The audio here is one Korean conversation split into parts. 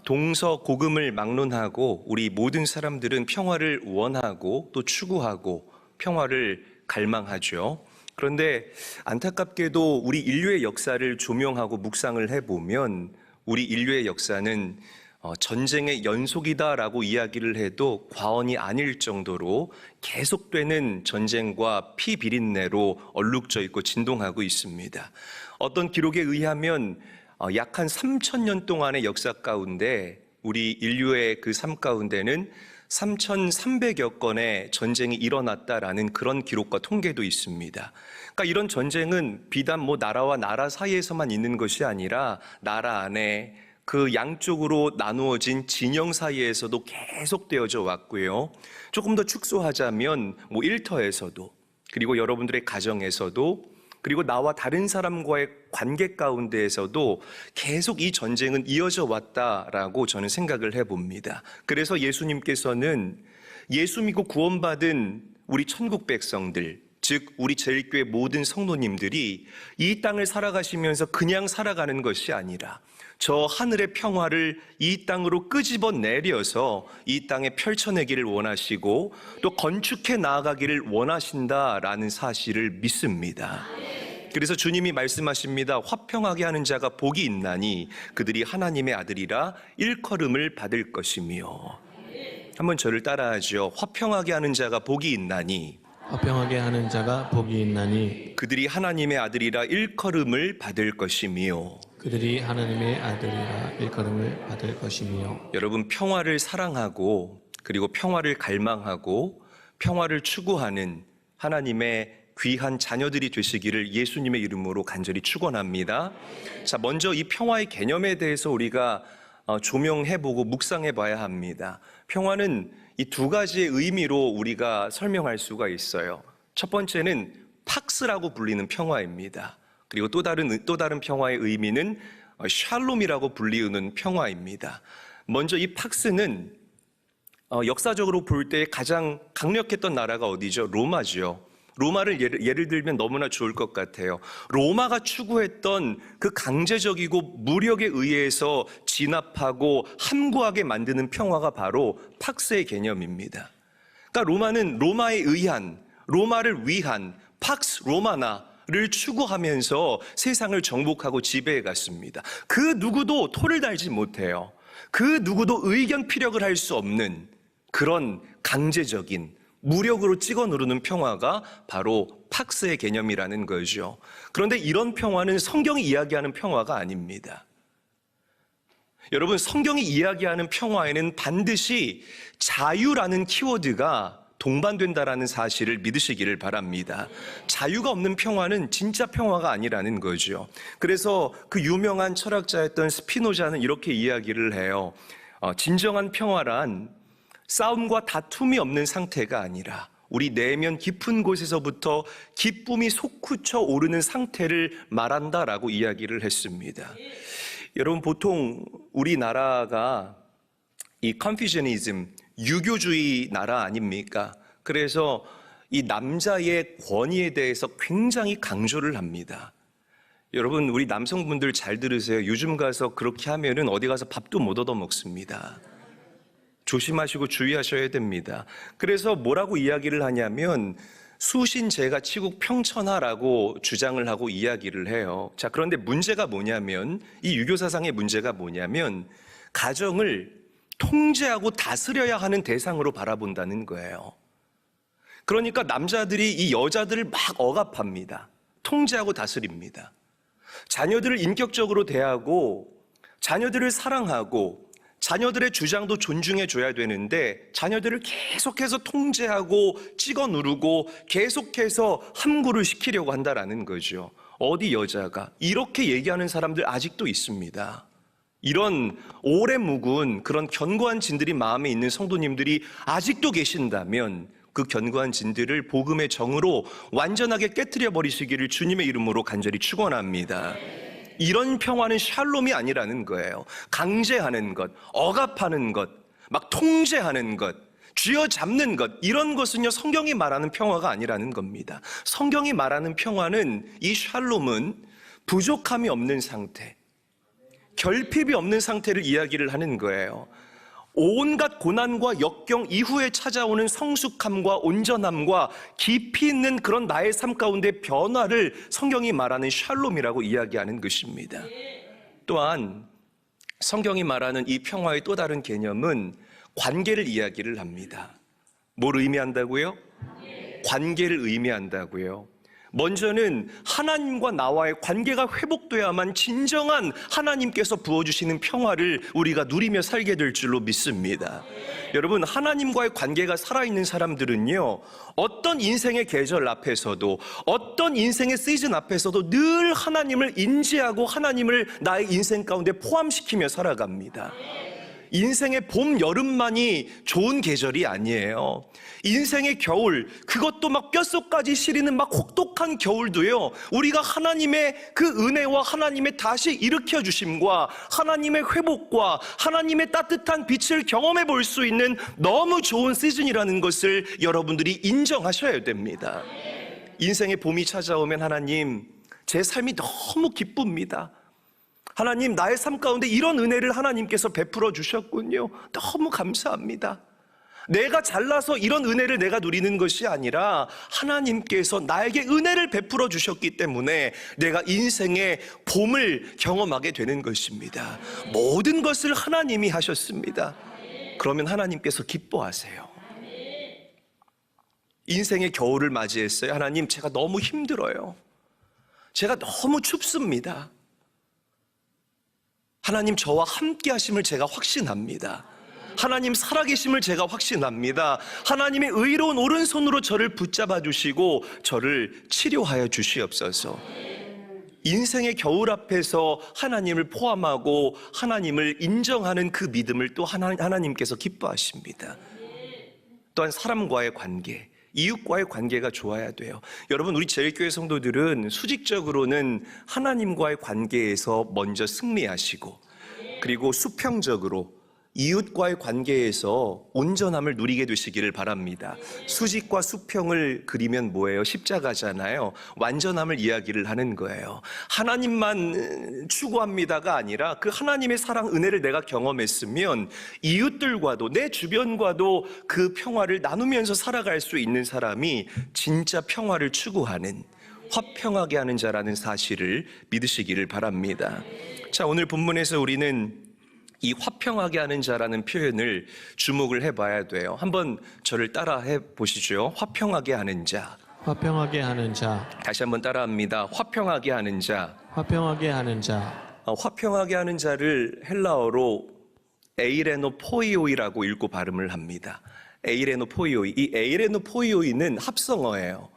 동서고금을 막론하고 우리 모든 사람들은 평화를 원하고 또 추구하고 평화를 갈망하죠. 그런데 안타깝게도 우리 인류의 역사를 조명하고 묵상을 해보면 우리 인류의 역사는 전쟁의 연속이다라고 이야기를 해도 과언이 아닐 정도로 계속되는 전쟁과 피비린내로 얼룩져 있고 진동하고 있습니다. 어떤 기록에 의하면 약 한 3,000년 동안의 역사 가운데 우리 인류의 그 삶 가운데는 3,300여 건의 전쟁이 일어났다라는 그런 기록과 통계도 있습니다. 그러니까 이런 전쟁은 비단 나라와 나라 사이에서만 있는 것이 아니라 나라 안에 그 양쪽으로 나누어진 진영 사이에서도 계속되어져 왔고요. 조금 더 축소하자면 일터에서도, 그리고 여러분들의 가정에서도, 그리고 나와 다른 사람과의 관계 가운데에서도 계속 이 전쟁은 이어져 왔다라고 저는 생각을 해봅니다. 그래서 예수님께서는 예수 믿고 구원받은 우리 천국 백성들, 즉 우리 제일교회 모든 성도님들이 이 땅을 살아가시면서 그냥 살아가는 것이 아니라 저 하늘의 평화를 이 땅으로 끄집어 내려서 이 땅에 펼쳐내기를 원하시고 또 건축해 나아가기를 원하신다라는 사실을 믿습니다. 그래서 주님이 말씀하십니다. 화평하게 하는 자가 복이 있나니 그들이 하나님의 아들이라 일컬음을 받을 것이며. 한번 저를 따라하죠. 화평하게 하는 자가 복이 있나니 화평하게 하는 자가 복이 있나니 그들이 하나님의 아들이라 일컬음을 받을 것이며. 그들이 하나님의 아들이라 일컬음을 받을 것이며. 여러분, 평화를 사랑하고 그리고 평화를 갈망하고 평화를 추구하는 하나님의 귀한 자녀들이 되시기를 예수님의 이름으로 간절히 축원합니다. 자, 먼저 이 평화의 개념에 대해서 우리가 조명해보고 묵상해봐야 합니다. 평화는 이 두 가지의 의미로 우리가 설명할 수가 있어요. 첫 번째는 팍스라고 불리는 평화입니다. 그리고 또 다른 평화의 의미는 샬롬이라고 불리우는 평화입니다. 먼저 이 팍스는 역사적으로 볼 때 가장 강력했던 나라가 어디죠? 로마죠. 로마를 예를 들면 너무나 좋을 것 같아요. 로마가 추구했던 그 강제적이고 무력에 의해서 진압하고 함구하게 만드는 평화가 바로 팍스의 개념입니다. 그러니까 로마는 로마에 의한, 로마를 위한 팍스 로마나를 추구하면서 세상을 정복하고 지배해 갔습니다. 그 누구도 토를 달지 못해요. 그 누구도 의견 피력을 할 수 없는 그런 강제적인 무력으로 찍어 누르는 평화가 바로 팍스의 개념이라는 거죠. 그런데 이런 평화는 성경이 이야기하는 평화가 아닙니다. 여러분, 성경이 이야기하는 평화에는 반드시 자유라는 키워드가 동반된다라는 사실을 믿으시기를 바랍니다. 자유가 없는 평화는 진짜 평화가 아니라는 거죠. 그래서 그 유명한 철학자였던 스피노자는 이렇게 이야기를 해요. 진정한 평화란 싸움과 다툼이 없는 상태가 아니라 우리 내면 깊은 곳에서부터 기쁨이 솟구쳐 오르는 상태를 말한다라고 이야기를 했습니다. 여러분, 보통 우리나라가 이 컨퓨셔니즘, 유교주의 나라 아닙니까? 그래서 이 남자의 권위에 대해서 굉장히 강조를 합니다. 여러분, 우리 남성분들 잘 들으세요. 요즘 가서 그렇게 하면은 어디 가서 밥도 못 얻어 먹습니다. 조심하시고 주의하셔야 됩니다. 그래서 뭐라고 이야기를 하냐면 수신제가 치국 평천하라고 주장을 하고 이야기를 해요. 자, 그런데 문제가 뭐냐면 이 유교 사상의 문제가 뭐냐면 가정을 통제하고 다스려야 하는 대상으로 바라본다는 거예요. 그러니까 남자들이 이 여자들을 막 억압합니다. 통제하고 다스립니다. 자녀들을 인격적으로 대하고 자녀들을 사랑하고 자녀들의 주장도 존중해 줘야 되는데 자녀들을 계속해서 통제하고 찍어 누르고 계속해서 함구를 시키려고 한다라는 거죠. 어디 여자가 이렇게 얘기하는 사람들 아직도 있습니다. 이런 오래 묵은 그런 견고한 진들이 마음에 있는 성도님들이 아직도 계신다면 그 견고한 진들을 복음의 정으로 완전하게 깨트려 버리시기를 주님의 이름으로 간절히 축원합니다. 이런 평화는 샬롬이 아니라는 거예요. 강제하는 것, 억압하는 것, 막 통제하는 것, 쥐어잡는 것, 이런 것은요 성경이 말하는 평화가 아니라는 겁니다. 성경이 말하는 평화는, 이 샬롬은 부족함이 없는 상태, 결핍이 없는 상태를 이야기를 하는 거예요. 온갖 고난과 역경 이후에 찾아오는 성숙함과 온전함과 깊이 있는 그런 나의 삶 가운데 변화를 성경이 말하는 샬롬이라고 이야기하는 것입니다. 또한 성경이 말하는 이 평화의 또 다른 개념은 관계를 이야기를 합니다. 뭘 의미한다고요? 관계를 의미한다고요. 먼저는 하나님과 나와의 관계가 회복돼야만 진정한 하나님께서 부어주시는 평화를 우리가 누리며 살게 될 줄로 믿습니다. 여러분, 하나님과의 관계가 살아있는 사람들은요, 어떤 인생의 계절 앞에서도, 어떤 인생의 시즌 앞에서도 늘 하나님을 인지하고 하나님을 나의 인생 가운데 포함시키며 살아갑니다. 인생의 봄, 여름만이 좋은 계절이 아니에요. 인생의 겨울, 그것도 막 뼛속까지 시리는 막 혹독한 겨울도요, 우리가 하나님의 그 은혜와 하나님의 다시 일으켜 주심과 하나님의 회복과 하나님의 따뜻한 빛을 경험해 볼 수 있는 너무 좋은 시즌이라는 것을 여러분들이 인정하셔야 됩니다. 인생의 봄이 찾아오면 하나님, 제 삶이 너무 기쁩니다. 하나님, 나의 삶 가운데 이런 은혜를 하나님께서 베풀어 주셨군요. 너무 감사합니다. 내가 잘나서 이런 은혜를 내가 누리는 것이 아니라 하나님께서 나에게 은혜를 베풀어 주셨기 때문에 내가 인생의 봄을 경험하게 되는 것입니다. 모든 것을 하나님이 하셨습니다. 그러면 하나님께서 기뻐하세요. 인생의 겨울을 맞이했어요. 하나님, 제가 너무 힘들어요. 제가 너무 춥습니다. 하나님, 저와 함께 하심을 제가 확신합니다. 하나님 살아계심을 제가 확신합니다. 하나님의 의로운 오른손으로 저를 붙잡아 주시고 저를 치료하여 주시옵소서. 인생의 겨울 앞에서 하나님을 포함하고 하나님을 인정하는 그 믿음을 또 하나님께서 기뻐하십니다. 또한 사람과의 관계, 이웃과의 관계가 좋아야 돼요. 여러분, 우리 제일교회 성도들은 수직적으로는 하나님과의 관계에서 먼저 승리하시고, 그리고 수평적으로 이웃과의 관계에서 온전함을 누리게 되시기를 바랍니다. 수직과 수평을 그리면 뭐예요? 십자가잖아요. 완전함을 이야기를 하는 거예요. 하나님만 추구합니다가 아니라 그 하나님의 사랑, 은혜를 내가 경험했으면 이웃들과도 내 주변과도 그 평화를 나누면서 살아갈 수 있는 사람이 진짜 평화를 추구하는, 화평하게 하는 자라는 사실을 믿으시기를 바랍니다. 자, 오늘 본문에서 우리는 이 화평하게 하는 자라는 표현을 주목을 해봐야 돼요. 한번 저를 따라 해보시죠. 화평하게 하는 자. 화평하게 하는 자. 다시 한번 따라합니다. 화평하게 하는 자. 화평하게 하는 자. 화평하게 하는 자를 헬라어로 에이레노 포이오이라고 읽고 발음을 합니다. 에이레노 포이오이. 이 에이레노 포이오이는 합성어예요.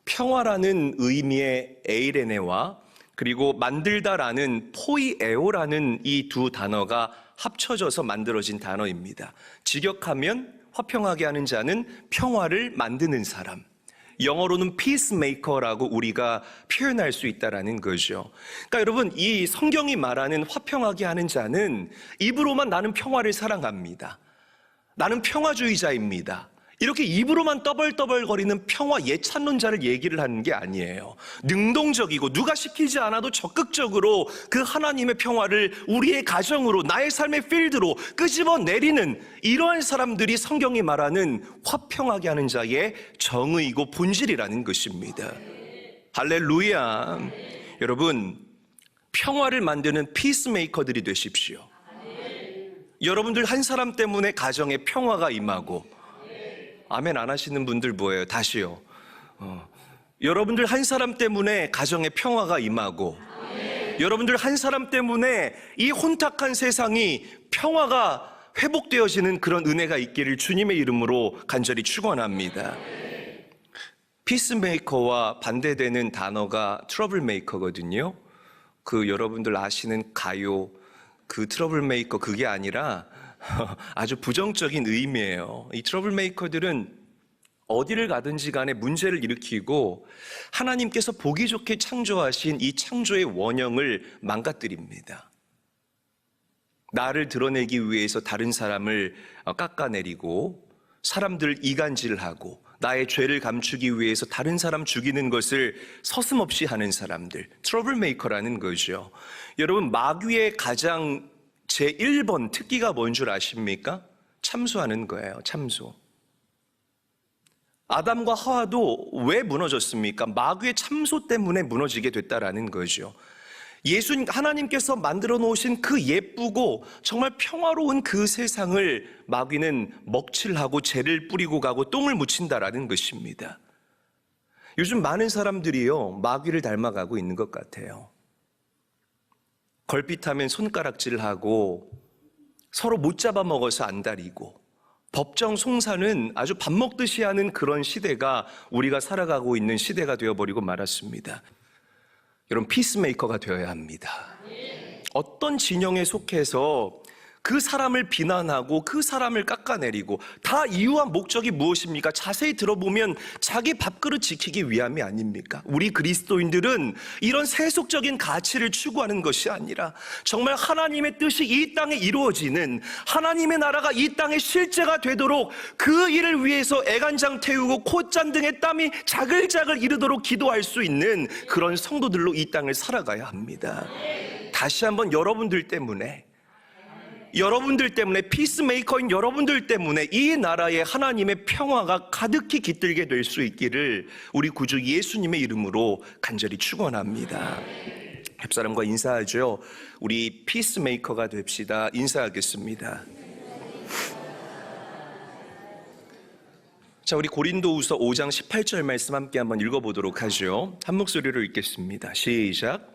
평화라는 의미의 에이레네와 그리고 만들다라는 포이에오라는 이 두 단어가 합쳐져서 만들어진 단어입니다. 직역하면 화평하게 하는 자는 평화를 만드는 사람, 영어로는 peacemaker라고 우리가 표현할 수 있다라는 거죠. 그러니까 여러분, 이 성경이 말하는 화평하게 하는 자는 입으로만 나는 평화를 사랑합니다, 나는 평화주의자입니다, 이렇게 입으로만 떠벌떠벌거리는 평화 예찬론자를 얘기를 하는 게 아니에요. 능동적이고 누가 시키지 않아도 적극적으로 그 하나님의 평화를 우리의 가정으로, 나의 삶의 필드로 끄집어내리는 이러한 사람들이 성경이 말하는 화평하게 하는 자의 정의이고 본질이라는 것입니다. 할렐루야. 여러분, 평화를 만드는 피스메이커들이 되십시오. 여러분들 한 사람 때문에 가정에 평화가 임하고, 아멘 안 하시는 분들 뭐예요? 다시요. 여러분들 한 사람 때문에 가정에 평화가 임하고, 여러분들 한 사람 때문에 이 혼탁한 세상이 평화가 회복되어지는 그런 은혜가 있기를 주님의 이름으로 간절히 축원합니다. 피스메이커와 반대되는 단어가 트러블메이커거든요. 그 여러분들 아시는 가요, 그 트러블메이커, 그게 아니라 아주 부정적인 의미예요. 이 트러블메이커들은 어디를 가든지 간에 문제를 일으키고 하나님께서 보기 좋게 창조하신 이 창조의 원형을 망가뜨립니다. 나를 드러내기 위해서 다른 사람을 깎아내리고, 사람들 이간질하고, 나의 죄를 감추기 위해서 다른 사람 죽이는 것을 서슴없이 하는 사람들, 트러블 메이커라는 거죠. 여러분, 마귀의 가장 제1번 특기가 뭔 줄 아십니까? 참소하는 거예요. 참소. 아담과 하와도 왜 무너졌습니까? 마귀의 참소 때문에 무너지게 됐다라는 거죠. 하나님께서 만들어 놓으신 그 예쁘고 정말 평화로운 그 세상을 마귀는 먹칠하고 죄를 뿌리고 가고 똥을 묻힌다라는 것입니다. 요즘 많은 사람들이요, 마귀를 닮아가고 있는 것 같아요. 걸핏하면 손가락질하고 서로 못 잡아먹어서 안달이고 법정 송사는 아주 밥 먹듯이 하는 그런 시대가 우리가 살아가고 있는 시대가 되어버리고 말았습니다. 여러분, 피스메이커가 되어야 합니다. 어떤 진영에 속해서 그 사람을 비난하고 그 사람을 깎아내리고 다 이유와 목적이 무엇입니까? 자세히 들어보면 자기 밥그릇 지키기 위함이 아닙니까? 우리 그리스도인들은 이런 세속적인 가치를 추구하는 것이 아니라 정말 하나님의 뜻이 이 땅에 이루어지는, 하나님의 나라가 이 땅에 실제가 되도록 그 일을 위해서 애간장 태우고 콧잔 등의 땀이 자글자글 이르도록 기도할 수 있는 그런 성도들로 이 땅을 살아가야 합니다. 다시 한번 여러분들 때문에, 피스메이커인 여러분들 때문에 이 나라에 하나님의 평화가 가득히 깃들게 될 수 있기를 우리 구주 예수님의 이름으로 간절히 축원합니다. 옆사람과 인사하죠. 우리 피스메이커가 됩시다. 인사하겠습니다. 자, 우리 고린도후서 5장 18절 말씀 함께 한번 읽어보도록 하죠. 한 목소리로 읽겠습니다. 시작.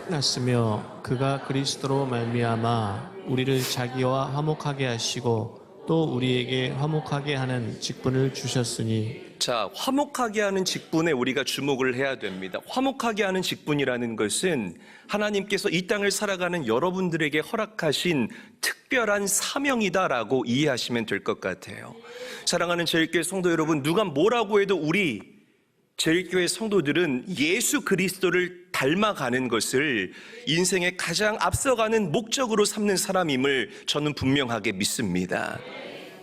났으며 그가 그리스도로 말미암아 우리를 자기와 화목하게 하시고 또 우리에게 화목하게 하는 직분을 주셨으니. 자, 화목하게 하는 직분에 우리가 주목을 해야 됩니다. 화목하게 하는 직분이라는 것은 하나님께서 이 땅을 살아가는 여러분들에게 허락하신 특별한 사명이다라고 이해하시면 될 것 같아요. 사랑하는 제일교회 성도 여러분, 누가 뭐라고 해도 우리 제일교회 성도들은 예수 그리스도를 닮아가는 것을 인생의 가장 앞서가는 목적으로 삼는 사람임을 저는 분명하게 믿습니다.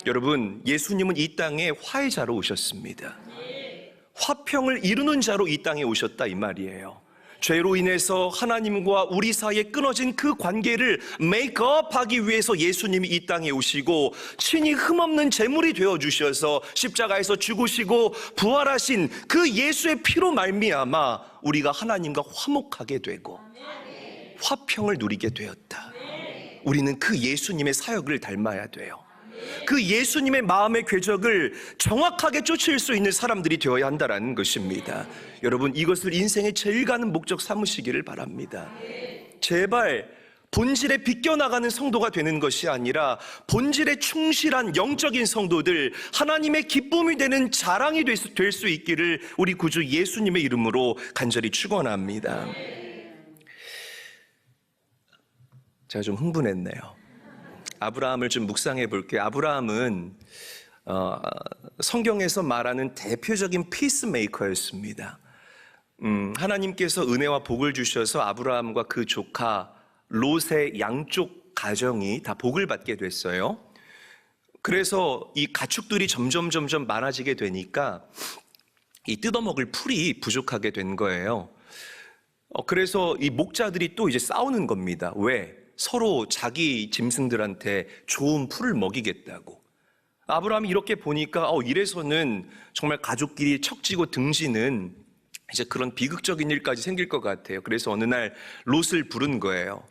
여러분, 예수님은 이 땅에 화해자로 오셨습니다. 화평을 이루는 자로 이 땅에 오셨다 이 말이에요. 죄로 인해서 하나님과 우리 사이에 끊어진 그 관계를 메이크업하기 위해서 예수님이 이 땅에 오시고 친히 흠없는 제물이 되어주셔서 십자가에서 죽으시고 부활하신 그 예수의 피로 말미암아 우리가 하나님과 화목하게 되고 화평을 누리게 되었다. 우리는 그 예수님의 사역을 닮아야 돼요. 그 예수님의 마음의 궤적을 정확하게 쫓을 수 있는 사람들이 되어야 한다는 것입니다. 여러분, 이것을 인생의 제일 가는 목적 삼으시기를 바랍니다. 제발 본질에 비껴나가는 성도가 되는 것이 아니라 본질에 충실한 영적인 성도들, 하나님의 기쁨이 되는 자랑이 될 수 있기를 우리 구주 예수님의 이름으로 간절히 축원합니다. 제가 좀 흥분했네요. 아브라함을 좀 묵상해 볼게요. 아브라함은 성경에서 말하는 대표적인 피스메이커였습니다. 하나님께서 은혜와 복을 주셔서 아브라함과 그 조카 롯의 양쪽 가정이 다 복을 받게 됐어요. 그래서 이 가축들이 점점 많아지게 되니까 이 뜯어먹을 풀이 부족하게 된 거예요. 그래서 이 목자들이 또 이제 싸우는 겁니다. 왜? 서로 자기 짐승들한테 좋은 풀을 먹이겠다고. 아브라함이 이렇게 보니까 이래서는 정말 가족끼리 척지고 등지는 이제 그런 비극적인 일까지 생길 것 같아요. 그래서 어느 날 롯을 부른 거예요.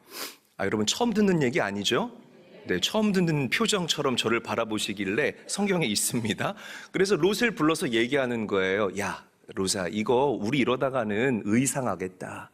여러분, 처음 듣는 얘기 아니죠? 네, 처음 듣는 표정처럼 저를 바라보시길래 성경에 있습니다. 그래서 롯을 불러서 얘기하는 거예요. 야, 롯아, 이거 우리 이러다가는 의상하겠다.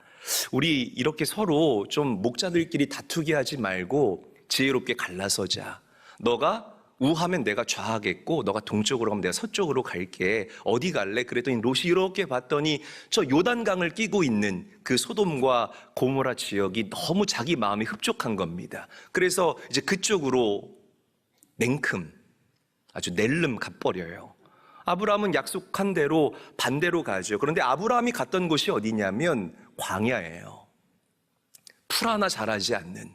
우리 이렇게 서로 좀 목자들끼리 다투게 하지 말고 지혜롭게 갈라서자. 너가 우하면 내가 좌하겠고 너가 동쪽으로 가면 내가 서쪽으로 갈게. 어디 갈래? 그랬더니 롯이 이렇게 봤더니 저 요단강을 끼고 있는 그 소돔과 고모라 지역이 너무 자기 마음이 흡족한 겁니다. 그래서 이제 그쪽으로 냉큼 아주 낼름 가버려요. 아브라함은 약속한 대로 반대로 가죠. 그런데 아브라함이 갔던 곳이 어디냐면 광야예요. 풀 하나 자라지 않는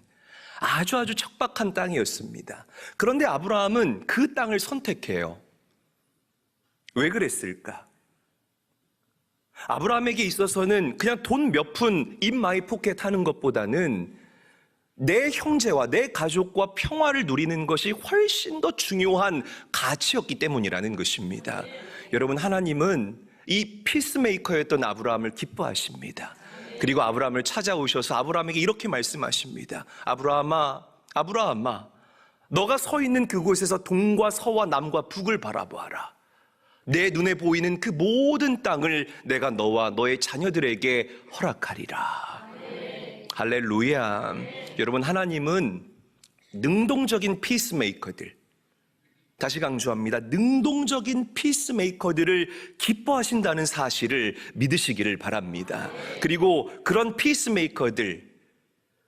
아주 척박한 땅이었습니다. 그런데 아브라함은 그 땅을 선택해요. 왜 그랬을까? 아브라함에게 있어서는 그냥 돈 몇 푼 in my pocket 하는 것보다는 내 형제와 내 가족과 평화를 누리는 것이 훨씬 더 중요한 가치였기 때문이라는 것입니다. 여러분, 하나님은 이 피스메이커였던 아브라함을 기뻐하십니다. 그리고 아브라함을 찾아오셔서 아브라함에게 이렇게 말씀하십니다. 아브라함아, 아브라함아, 너가 서 있는 그곳에서 동과 서와 남과 북을 바라보아라. 내 눈에 보이는 그 모든 땅을 내가 너와 너의 자녀들에게 허락하리라. 할렐루야. 여러분, 하나님은 능동적인 피스메이커들, 다시 강조합니다. 능동적인 피스메이커들을 기뻐하신다는 사실을 믿으시기를 바랍니다. 그리고 그런 피스메이커들,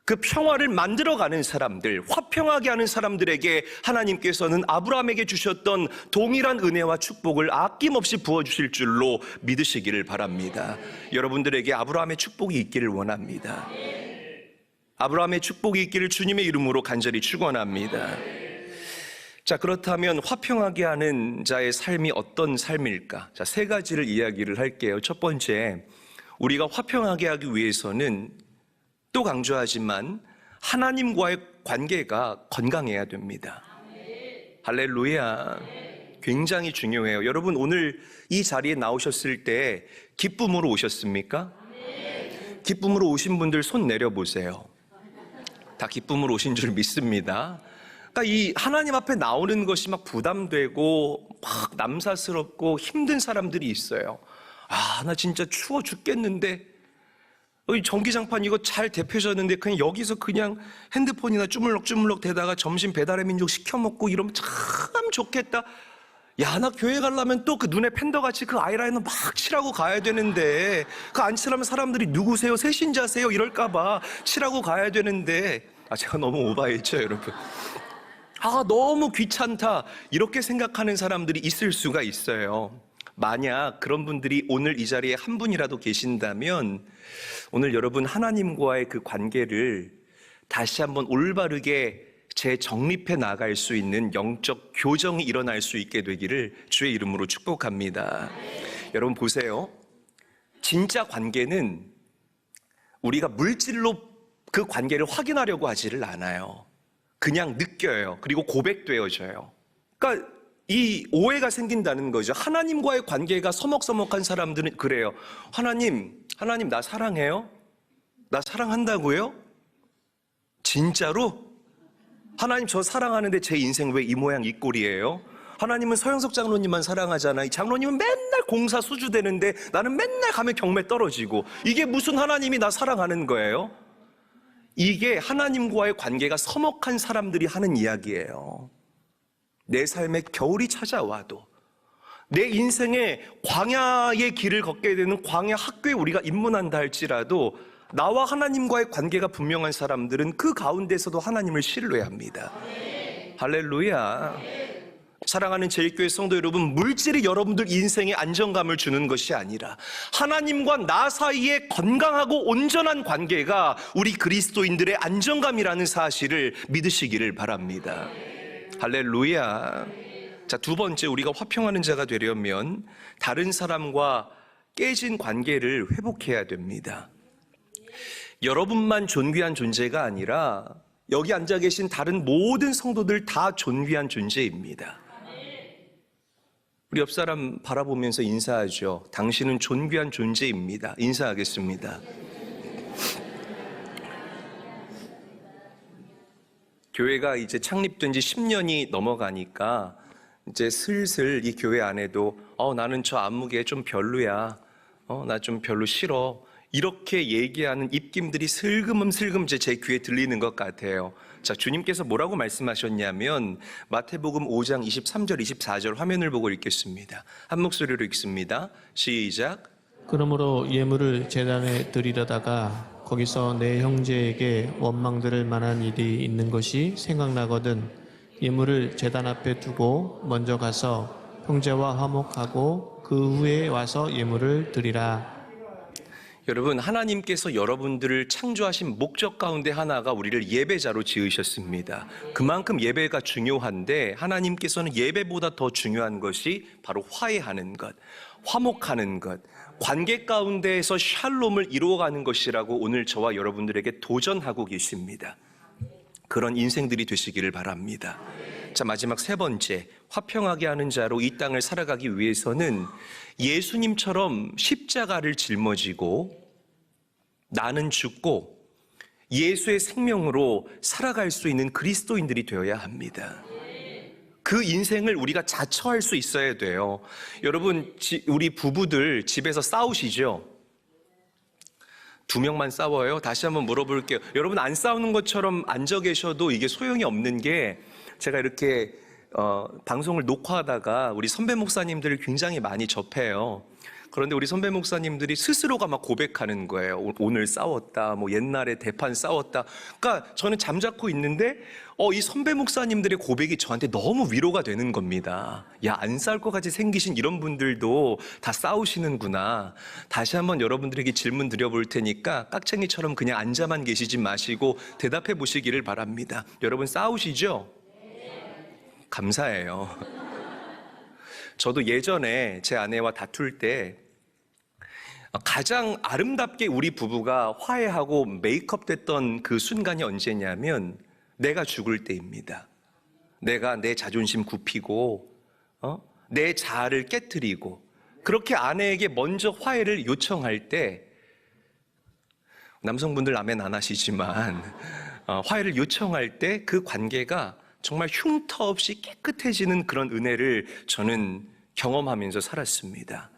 그 평화를 만들어가는 사람들, 화평하게 하는 사람들에게 하나님께서는 아브라함에게 주셨던 동일한 은혜와 축복을 아낌없이 부어주실 줄로 믿으시기를 바랍니다. 여러분들에게 아브라함의 축복이 있기를 원합니다. 아브라함의 축복이 있기를 주님의 이름으로 간절히 축원합니다. 자, 그렇다면 화평하게 하는 자의 삶이 어떤 삶일까? 자, 세 가지를 이야기를 할게요. 첫 번째, 우리가 화평하게 하기 위해서는 또 강조하지만 하나님과의 관계가 건강해야 됩니다. 할렐루야. 굉장히 중요해요. 여러분, 오늘 이 자리에 나오셨을 때 기쁨으로 오셨습니까? 기쁨으로 오신 분들 손 내려보세요. 다 기쁨으로 오신 줄 믿습니다. 그러니까 이 하나님 앞에 나오는 것이 막 부담되고 막 남사스럽고 힘든 사람들이 있어요. 아, 나 진짜 추워 죽겠는데, 전기장판 이거 잘 데펴졌는데 그냥 여기서 그냥 핸드폰이나 쭈물럭쭈물럭 대다가 점심 배달의 민족 시켜 먹고 이러면 참 좋겠다. 야, 나 교회 가려면 또 그 눈에 팬더같이 그 아이라이너 막 칠하고 가야 되는데, 그 안 칠하면 사람들이 누구세요? 새신자세요? 이럴까봐 칠하고 가야 되는데, 제가 너무 오바했죠, 여러분. 너무 귀찮다, 이렇게 생각하는 사람들이 있을 수가 있어요. 만약 그런 분들이 오늘 이 자리에 한 분이라도 계신다면, 오늘 여러분 하나님과의 그 관계를 다시 한번 올바르게 재정립해 나갈 수 있는 영적 교정이 일어날 수 있게 되기를 주의 이름으로 축복합니다. 여러분 보세요. 진짜 관계는 우리가 물질로 그 관계를 확인하려고 하지를 않아요. 그냥 느껴요. 그리고 고백되어져요. 그러니까 이 오해가 생긴다는 거죠. 하나님과의 관계가 서먹서먹한 사람들은 그래요. 하나님 나 사랑해요? 나 사랑한다고요? 진짜로? 하나님 저 사랑하는데 제 인생 왜 이 모양 이 꼴이에요? 하나님은 서영석 장로님만 사랑하잖아요. 장로님은 맨날 공사 수주되는데 나는 맨날 가면 경매 떨어지고, 이게 무슨 하나님이 나 사랑하는 거예요? 이게 하나님과의 관계가 서먹한 사람들이 하는 이야기예요. 내 삶에 겨울이 찾아와도, 내 인생에 광야의 길을 걷게 되는 광야 학교에 우리가 입문한다 할지라도 나와 하나님과의 관계가 분명한 사람들은 그 가운데서도 하나님을 신뢰합니다. 할렐루야. 사랑하는 제일교회 성도 여러분, 물질이 여러분들 인생에 안정감을 주는 것이 아니라 하나님과 나 사이의 건강하고 온전한 관계가 우리 그리스도인들의 안정감이라는 사실을 믿으시기를 바랍니다. 할렐루야. 자, 두 번째, 우리가 화평하는 자가 되려면 다른 사람과 깨진 관계를 회복해야 됩니다. 여러분만 존귀한 존재가 아니라 여기 앉아 계신 다른 모든 성도들 다 존귀한 존재입니다. 우리 옆 사람 바라보면서 인사하죠. 당신은 존귀한 존재입니다. 인사하겠습니다. 교회가 이제 창립된 지 10년이 넘어가니까 이제 슬슬 이 교회 안에도 나는 저 안목에 좀 별로야. 나 좀 별로 싫어. 이렇게 얘기하는 입김들이 슬금슬금 이제 제 귀에 들리는 것 같아요. 자, 주님께서 뭐라고 말씀하셨냐면 마태복음 5장 23절 24절 화면을 보고 읽겠습니다. 한 목소리로 읽습니다. 시작. 그러므로 예물을 제단에 드리려다가 거기서 내 형제에게 원망 들을 만한 일이 있는 것이 생각나거든 예물을 제단 앞에 두고 먼저 가서 형제와 화목하고 그 후에 와서 예물을 드리라. 여러분, 하나님께서 여러분들을 창조하신 목적 가운데 하나가 우리를 예배자로 지으셨습니다. 그만큼 예배가 중요한데 하나님께서는 예배보다 더 중요한 것이 바로 화해하는 것, 화목하는 것, 관계 가운데에서 샬롬을 이루어가는 것이라고 오늘 저와 여러분들에게 도전하고 계십니다. 그런 인생들이 되시기를 바랍니다. 자, 마지막 세 번째, 화평하게 하는 자로 이 땅을 살아가기 위해서는 예수님처럼 십자가를 짊어지고 나는 죽고 예수의 생명으로 살아갈 수 있는 그리스도인들이 되어야 합니다. 그 인생을 우리가 자처할 수 있어야 돼요. 여러분, 우리 부부들 집에서 싸우시죠? 2명만 싸워요? 다시 한번 물어볼게요. 여러분, 안 싸우는 것처럼 앉아 계셔도 이게 소용이 없는 게, 제가 이렇게 방송을 녹화하다가 우리 선배 목사님들을 굉장히 많이 접해요. 그런데 우리 선배 목사님들이 스스로가 막 고백하는 거예요. 오늘 싸웠다, 뭐 옛날에 대판 싸웠다. 그러니까 저는 잠자코 있는데 이 선배 목사님들의 고백이 저한테 너무 위로가 되는 겁니다. 야, 안 싸울 것 같이 생기신 이런 분들도 다 싸우시는구나. 다시 한번 여러분들에게 질문 드려볼 테니까 깍쟁이처럼 그냥 앉아만 계시지 마시고 대답해 보시기를 바랍니다. 여러분, 싸우시죠? 감사해요. 저도 예전에 제 아내와 다툴 때 가장 아름답게 우리 부부가 화해하고 메이크업 됐던 그 순간이 언제냐면 내가 죽을 때입니다. 내가 내 자존심 굽히고 내 자아를 깨트리고 그렇게 아내에게 먼저 화해를 요청할 때, 남성분들 아멘 안 하시지만 화해를 요청할 때 그 관계가 정말 흉터 없이 깨끗해지는 그런 은혜를 저는 경험하면서 살았습니다.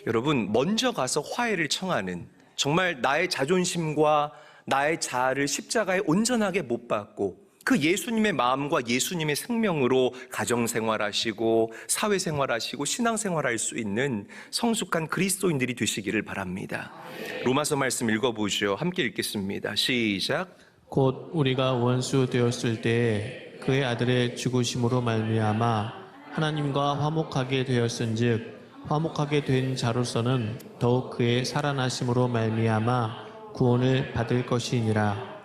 여러분, 먼저 가서 화해를 청하는, 정말 나의 자존심과 나의 자아를 십자가에 온전하게 못 박고 그 예수님의 마음과 예수님의 생명으로 가정생활하시고 사회생활하시고 신앙생활할 수 있는 성숙한 그리스도인들이 되시기를 바랍니다. 로마서 말씀 읽어보죠. 함께 읽겠습니다. 시작. 곧 우리가 원수 되었을 때에 그의 아들의 죽으심으로 말미암아 하나님과 화목하게 되었은즉 화목하게 된 자로서는 더욱 그의 살아나심으로 말미암아 구원을 받을 것이니라.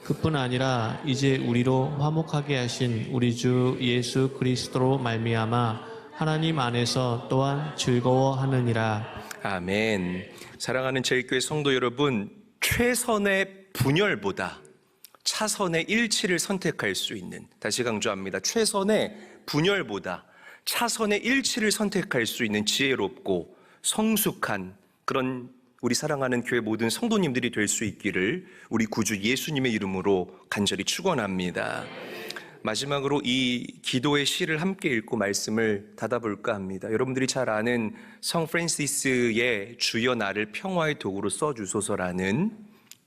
그뿐 아니라 이제 우리로 화목하게 하신 우리 주 예수 그리스도로 말미암아 하나님 안에서 또한 즐거워하느니라. 아멘. 사랑하는 제일교회 성도 여러분, 최선의 분열보다 차선의 일치를 선택할 수 있는, 다시 강조합니다. 최선의 분열보다 차선의 일치를 선택할 수 있는 지혜롭고 성숙한 그런 우리 사랑하는 교회 모든 성도님들이 될 수 있기를 우리 구주 예수님의 이름으로 간절히 축원합니다. 마지막으로 이 기도의 시를 함께 읽고 말씀을 닫아볼까 합니다. 여러분들이 잘 아는 성 프란시스의 주여 나를 평화의 도구로 써주소서라는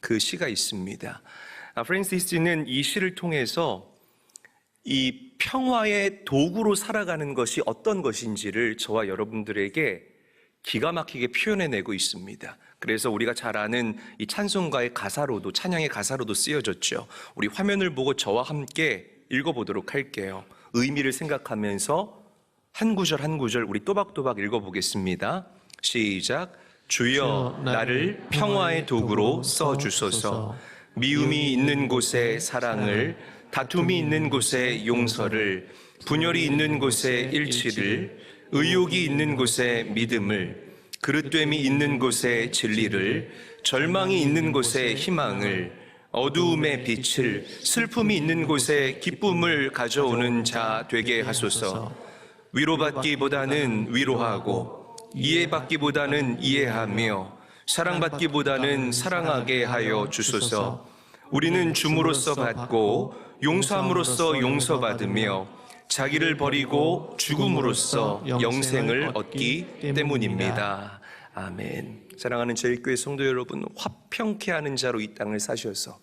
그 시가 있습니다. 프란시스는 이 시를 통해서 이 평화의 도구로 살아가는 것이 어떤 것인지를 저와 여러분들에게 기가 막히게 표현해내고 있습니다. 그래서 우리가 잘 아는 이 찬송가의 가사로도, 찬양의 가사로도 쓰여졌죠. 우리 화면을 보고 저와 함께 읽어보도록 할게요. 의미를 생각하면서 한 구절 한 구절 우리 또박또박 읽어보겠습니다. 시작. 주여 나를 평화의 도구로 써주소서. 미움이 있는 곳에 사랑을, 다툼이 있는 곳에 용서를, 분열이 있는 곳에 일치를, 의욕이 있는 곳에 믿음을, 그릇됨이 있는 곳에 진리를, 절망이 있는 곳에 희망을, 어두움의 빛을, 슬픔이 있는 곳에 기쁨을 가져오는 자 되게 하소서. 위로받기보다는 위로하고, 이해받기보다는 이해하며, 사랑받기보다는 사랑하게 하여 주소서. 우리는 줌으로써 받고 용서함으로써 용서받으며 자기를 버리고 죽음으로써 영생을 얻기 때문입니다. 아멘. 사랑하는 제일교회 성도 여러분, 화평케 하는 자로 이 땅을 사셔서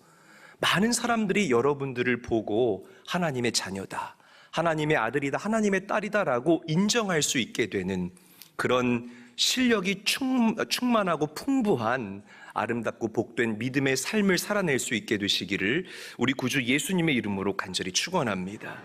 많은 사람들이 여러분들을 보고 하나님의 자녀다, 하나님의 아들이다, 하나님의 딸이다라고 인정할 수 있게 되는 그런 실력이 충만하고 풍부한 아름답고 복된 믿음의 삶을 살아낼 수 있게 되시기를 우리 구주 예수님의 이름으로 간절히 축원합니다.